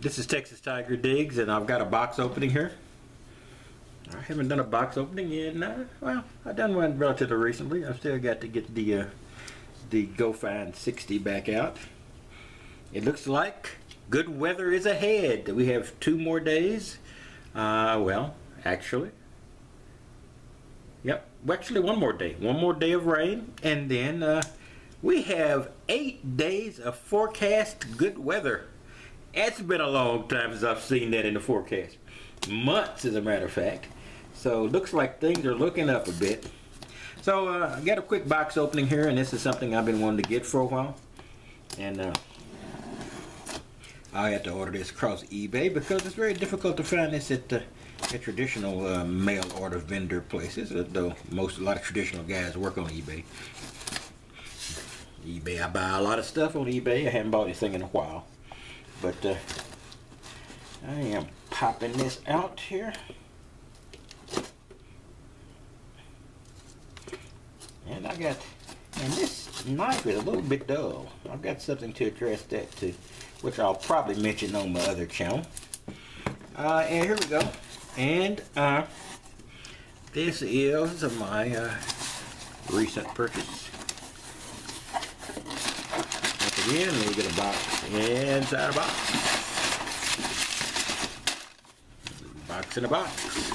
This is Texas Tiger Digs, and I've got a box opening here. I haven't done a box opening in, well, I've done one relatively recently. I've still got to get the Go Find 60 back out. It looks like good weather is ahead. We have 2 more days. Well, actually, yep, actually 1 more day. 1 more day of rain, and then we have 8 days of forecast good weather. It's been a long time since I've seen that in the forecast. Months, as a matter of fact. So looks like things are looking up a bit. So I got a quick box opening here, and this is something I've been wanting to get for a while. And I had to order this across eBay because it's very difficult to find this at traditional mail order vendor places. Though a lot of traditional guys work on eBay. I buy a lot of stuff on eBay. I haven't bought anything in a while. But I am popping this out here. And this knife is a little bit dull. I've got something to address that too, which I'll probably mention on my other channel. And here we go. And this is my recent purchase. Once again, let me get a box inside a box. Box in a box.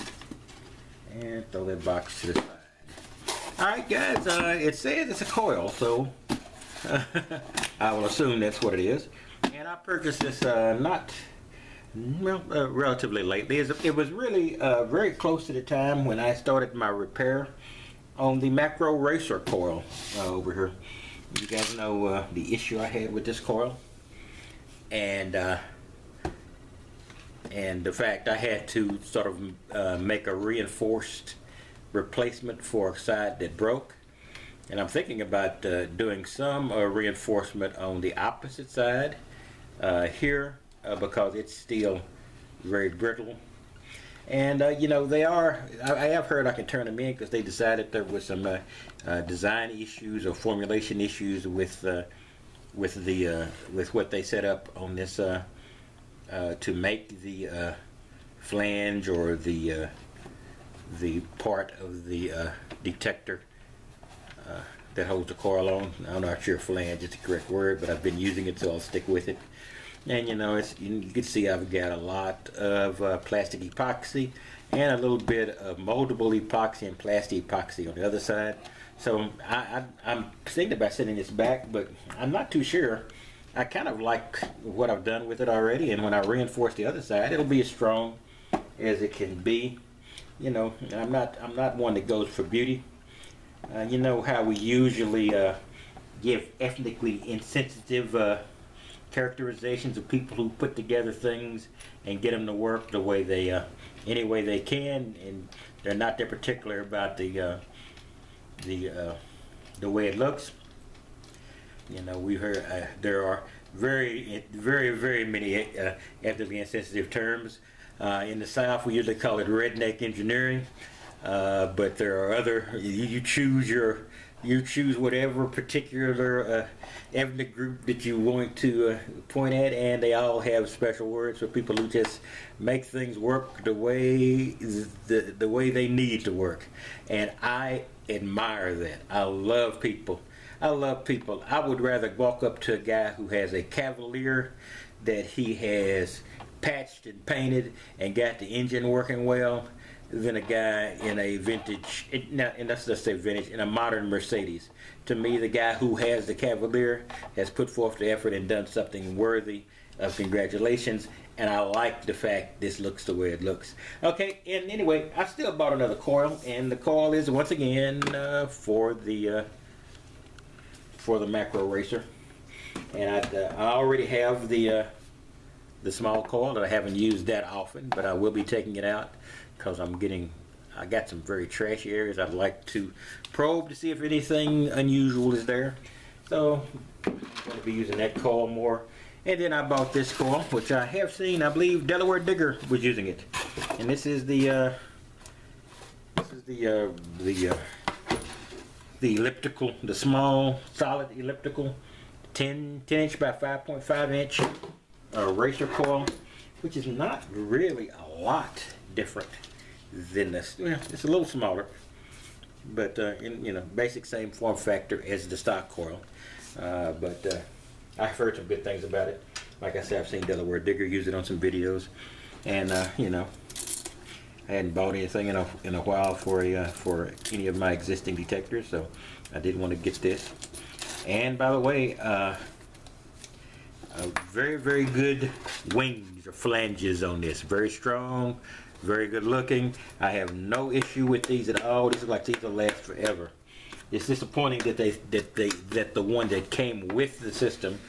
And throw that box to the side. Alright guys, it says it's a coil, so I will assume that's what it is. And I purchased this relatively lately. It was really very close to the time when I started my repair on the macro racer coil over here. You guys know the issue I had with this coil, and the fact I had to sort of make a reinforced replacement for a side that broke. And I'm thinking about doing some reinforcement on the opposite side here because it's still very brittle. And you know, I have heard I can turn them in because they decided there was some design issues or formulation issues with what they set up on this to make the flange or the part of the detector that holds the coil on. I'm not sure flange is the correct word, but I've been using it, so I'll stick with it. And you know, you can see I've got a lot of plastic epoxy and a little bit of moldable epoxy and plastic epoxy on the other side. So I'm thinking about sending this back, but I'm not too sure. I kind of like what I've done with it already, and when I reinforce the other side, it'll be as strong as it can be. You know, I'm not one that goes for beauty. You know how we usually give ethnically insensitive characterizations of people who put together things and get them to work the way they any way they can, and they're not that particular about the way it looks. You know, we heard there are very many ethnically insensitive terms. In the South, we usually call it redneck engineering, but there are other. You choose whatever particular ethnic group that you want to point at, and they all have special words for people who just make things work the way they need to work. And I admire that. I love people. I would rather walk up to a guy who has a Cavalier that he has patched and painted and got the engine working well than a guy in a vintage, and let's just say vintage, in a modern Mercedes. To me, the guy who has the Cavalier has put forth the effort and done something worthy of congratulations, and I like the fact this looks the way it looks. Okay, and anyway, I still bought another coil, and the coil is once again for the macro racer, and I already have the small coil that I haven't used that often, but I will be taking it out because I got some very trashy areas I'd like to probe to see if anything unusual is there. So I'm going to be using that coil more. And then I bought this coil, which I have seen, I believe Delaware Digger was using it. And this is the elliptical, the small solid elliptical 10 inch by 5.5 inch racer coil. which is not really a lot different than this. Well, it's a little smaller, but in, you know, basic same form factor as the stock coil. But I've heard some good things about it. Like I said, I've seen Delaware Digger use it on some videos, and you know, I hadn't bought anything in a while for any of my existing detectors, so I did want to get this. And by the way, very good wings or flanges on this. Very strong, very good looking. I have no issue with these at all. These look like these will last forever. It's disappointing that that the one that came with the system,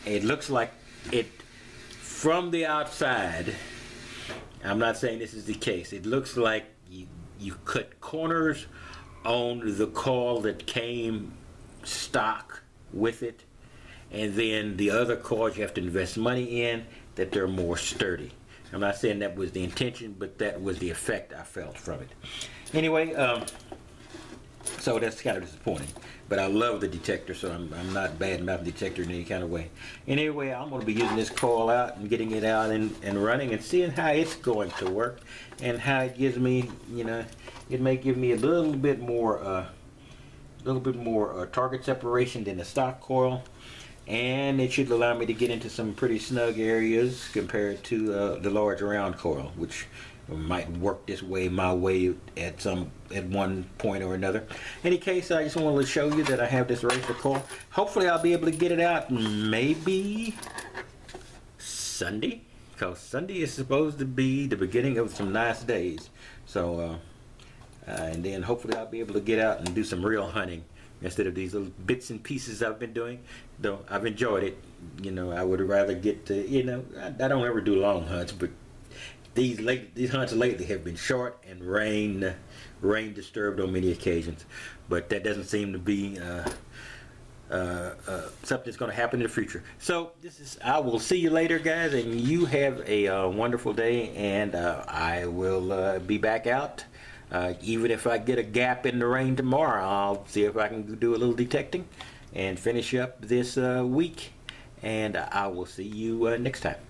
it looks like it from the outside. I'm not saying this is the case. It looks like you cut corners on the coil that came stock with it, and then the other coils you have to invest money in, that they're more sturdy. I'm not saying that was the intention, but that was the effect I felt from it. Anyway, so that's kind of disappointing. But I love the detector, so I'm not bad about the detector in any kind of way. Anyway, I'm going to be using this coil out and getting it out and running and seeing how it's going to work, and how it gives me, you know, it may give me a little bit more target separation than the stock coil, and it should allow me to get into some pretty snug areas compared to the large round coil, which might work this way my way at one point or another. In any case, I just wanted to show you that I have this razor coil. Hopefully I'll be able to get it out maybe Sunday, because Sunday is supposed to be the beginning of some nice days. So and then hopefully I'll be able to get out and do some real hunting instead of these little bits and pieces I've been doing. Though I've enjoyed it, you know, I would rather get to, you know, I don't ever do long hunts, but these hunts lately have been short and rain disturbed on many occasions. But that doesn't seem to be something that's going to happen in the future. So I will see you later, guys, and you have a wonderful day, and I will be back out. Even if I get a gap in the rain tomorrow, I'll see if I can do a little detecting and finish up this week, and I will see you next time.